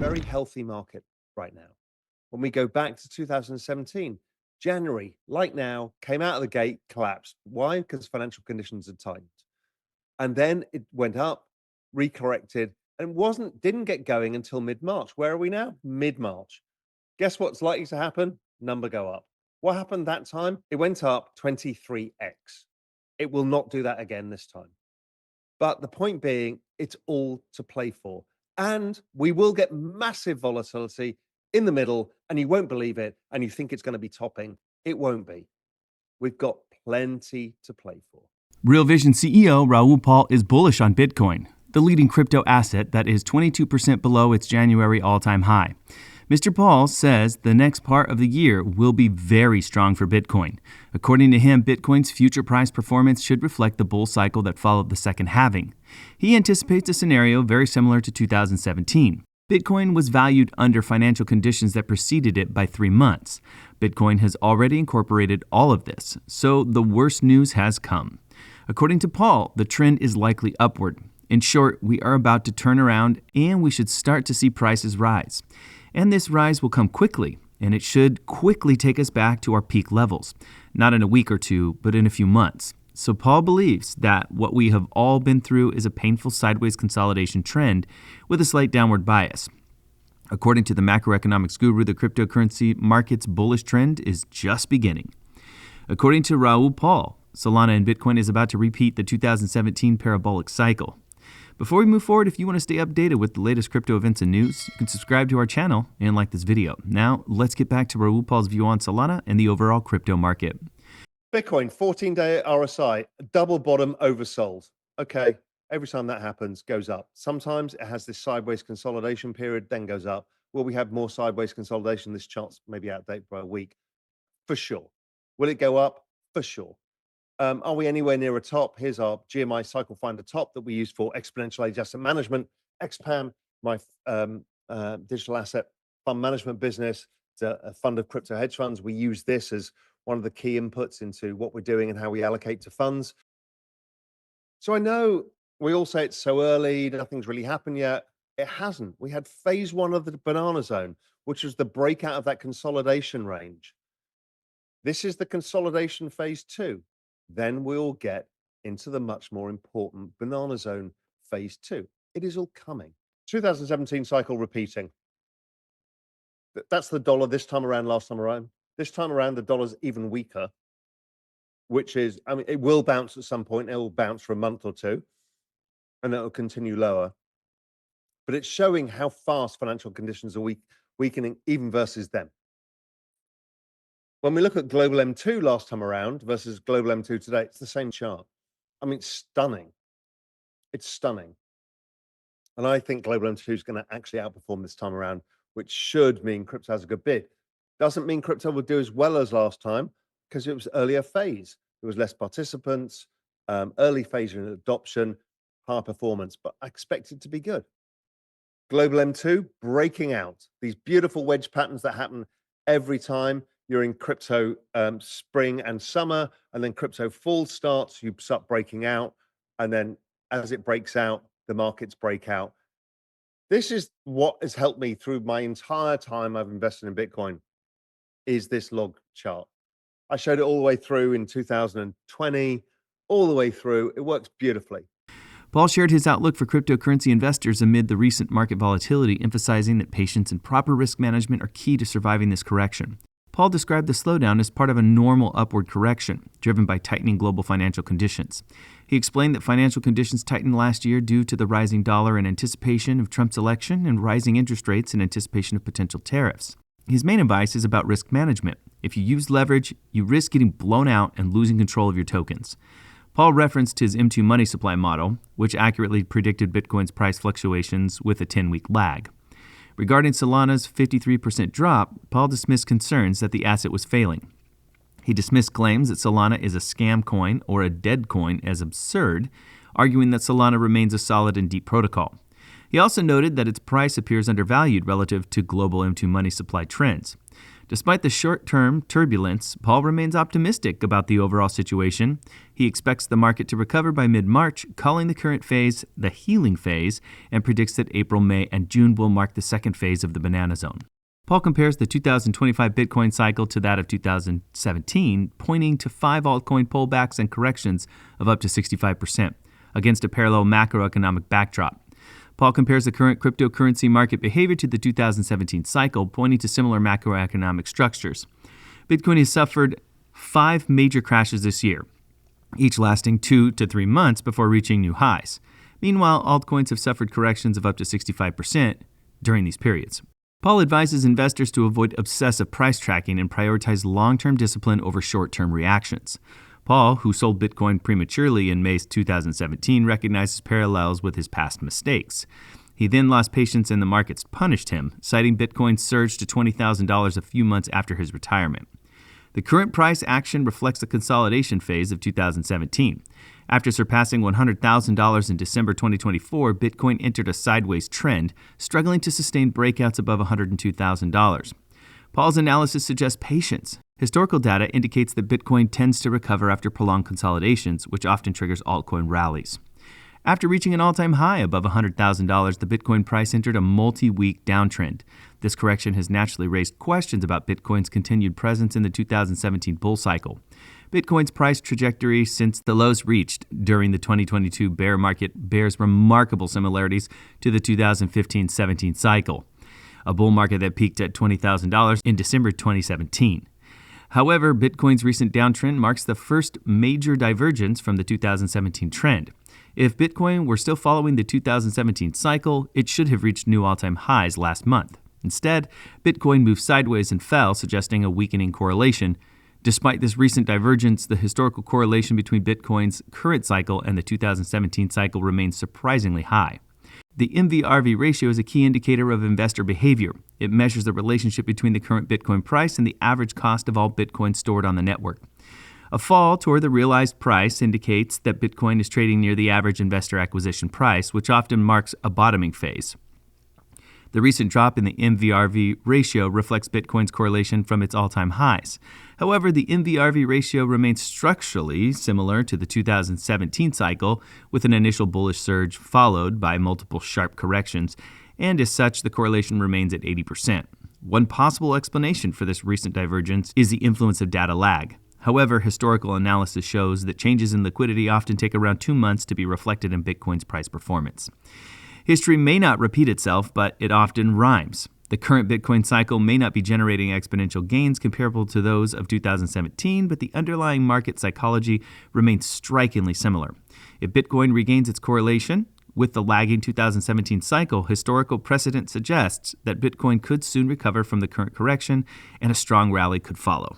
very healthy market right now. When we go back to 2017, January, like now, came out of the gate, collapsed. Why? Because financial conditions had tightened. And then it went up, recorrected, and didn't get going until mid-March. Where are we now? Mid-March. Guess what's likely to happen? Number go up. What happened that time? It went up 23x. It will not do that again this time. But the point being, it's all to play for. And we will get massive volatility in the middle, and you won't believe it, and you think it's going to be topping. It won't be. We've got plenty to play for. Real Vision CEO Raoul Pal is bullish on Bitcoin, the leading crypto asset that is 22% below its January all-time high. Mr. Pal says the next part of the year will be very strong for Bitcoin. According to him, Bitcoin's future price performance should reflect the bull cycle that followed the second halving. He anticipates a scenario very similar to 2017. Bitcoin was valued under financial conditions that preceded it by 3 months. Bitcoin has already incorporated all of this, so the worst news has come. According to Paul, the trend is likely upward. In short, we are about to turn around and we should start to see prices rise. And this rise will come quickly, and it should quickly take us back to our peak levels, not in a week or two, but in a few months. So Paul believes that what we have all been through is a painful sideways consolidation trend with a slight downward bias. According to the macroeconomics guru, the cryptocurrency market's bullish trend is just beginning. According to Raoul Pal, Solana and Bitcoin is about to repeat the 2017 parabolic cycle. Before we move forward, if you want to stay updated with the latest crypto events and news, you can subscribe to our channel and like this video. Now, let's get back to Raoul Pal's view on Solana and the overall crypto market. Bitcoin, 14-day RSI, double bottom oversold. Okay, every time that happens, goes up. Sometimes it has this sideways consolidation period, then goes up. Will we have more sideways consolidation? This chart's maybe out of date by a week. For sure. Will it go up? For sure. Are we anywhere near a top? Here's our GMI cycle finder top that we use for exponential age asset management. XPAM, my digital asset fund management business. It's a fund of crypto hedge funds. We use this as one of the key inputs into what we're doing and how we allocate to funds. So I know we all say it's so early, nothing's really happened yet. It hasn't. We had phase one of the banana zone, which was the breakout of that consolidation range. This is the consolidation phase two. Then we'll get into the much more important banana zone phase two. It is all coming. 2017 cycle repeating. That's the dollar this time around, last time around. This time around, the dollar's even weaker, which is, I mean, it will bounce at some point. It will bounce for a month or two, and it will continue lower. But it's showing how fast financial conditions are weakening, even versus them. When we look at global M2 last time around versus global M2 today, it's the same chart. I mean, it's stunning. It's stunning. And I think global M2 is going to actually outperform this time around, which should mean crypto has a good bid. Doesn't mean crypto will do as well as last time because it was earlier phase. There was less participants, early phase in adoption, high performance, but I expect it to be good. Global M2 breaking out. These beautiful wedge patterns that happen every time you're in crypto spring and summer, and then crypto fall starts, you start breaking out, and then as it breaks out, the markets break out. This is what has helped me through my entire time I've invested in Bitcoin, is this log chart. I showed it all the way through in 2020, all the way through. It works beautifully. Paul shared his outlook for cryptocurrency investors amid the recent market volatility, emphasizing that patience and proper risk management are key to surviving this correction. Paul described the slowdown as part of a normal upward correction, driven by tightening global financial conditions. He explained that financial conditions tightened last year due to the rising dollar in anticipation of Trump's election and rising interest rates in anticipation of potential tariffs. His main advice is about risk management. If you use leverage, you risk getting blown out and losing control of your tokens. Paul referenced his M2 money supply model, which accurately predicted Bitcoin's price fluctuations with a 10-week lag. Regarding Solana's 53% drop, Paul dismissed concerns that the asset was failing. He dismissed claims that Solana is a scam coin or a dead coin as absurd, arguing that Solana remains a solid and deep protocol. He also noted that its price appears undervalued relative to global M2 money supply trends. Despite the short-term turbulence, Paul remains optimistic about the overall situation. He expects the market to recover by mid-March, calling the current phase the healing phase, and predicts that April, May, and June will mark the second phase of the banana zone. Paul compares the 2025 Bitcoin cycle to that of 2017, pointing to 5 altcoin pullbacks and corrections of up to 65%, against a parallel macroeconomic backdrop. Paul compares the current cryptocurrency market behavior to the 2017 cycle, pointing to similar macroeconomic structures. Bitcoin has suffered 5 major crashes this year, each lasting 2 to 3 months before reaching new highs. Meanwhile, altcoins have suffered corrections of up to 65% during these periods. Paul advises investors to avoid obsessive price tracking and prioritize long-term discipline over short-term reactions. Paul, who sold Bitcoin prematurely in May 2017, recognizes parallels with his past mistakes. He then lost patience and the markets punished him, citing Bitcoin's surge to $20,000 a few months after his retirement. The current price action reflects the consolidation phase of 2017. After surpassing $100,000 in December 2024, Bitcoin entered a sideways trend, struggling to sustain breakouts above $102,000. Paul's analysis suggests patience. Historical data indicates that Bitcoin tends to recover after prolonged consolidations, which often triggers altcoin rallies. After reaching an all-time high above $100,000, the Bitcoin price entered a multi-week downtrend. This correction has naturally raised questions about Bitcoin's continued presence in the 2017 bull cycle. Bitcoin's price trajectory since the lows reached during the 2022 bear market bears remarkable similarities to the 2015-17 cycle, a bull market that peaked at $20,000 in December 2017. However, Bitcoin's recent downtrend marks the first major divergence from the 2017 trend. If Bitcoin were still following the 2017 cycle, it should have reached new all-time highs last month. Instead, Bitcoin moved sideways and fell, suggesting a weakening correlation. Despite this recent divergence, the historical correlation between Bitcoin's current cycle and the 2017 cycle remains surprisingly high. The MV/RV ratio is a key indicator of investor behavior. It measures the relationship between the current Bitcoin price and the average cost of all Bitcoin stored on the network. A fall toward the realized price indicates that Bitcoin is trading near the average investor acquisition price, which often marks a bottoming phase. The recent drop in the MV/RV ratio reflects Bitcoin's correlation from its all-time highs. However, the MV/RV ratio remains structurally similar to the 2017 cycle, with an initial bullish surge followed by multiple sharp corrections, and as such, the correlation remains at 80%. One possible explanation for this recent divergence is the influence of data lag. However, historical analysis shows that changes in liquidity often take around 2 months to be reflected in Bitcoin's price performance. History may not repeat itself, but it often rhymes. The current Bitcoin cycle may not be generating exponential gains comparable to those of 2017, but the underlying market psychology remains strikingly similar. If Bitcoin regains its correlation with the lagging 2017 cycle, historical precedent suggests that Bitcoin could soon recover from the current correction and a strong rally could follow.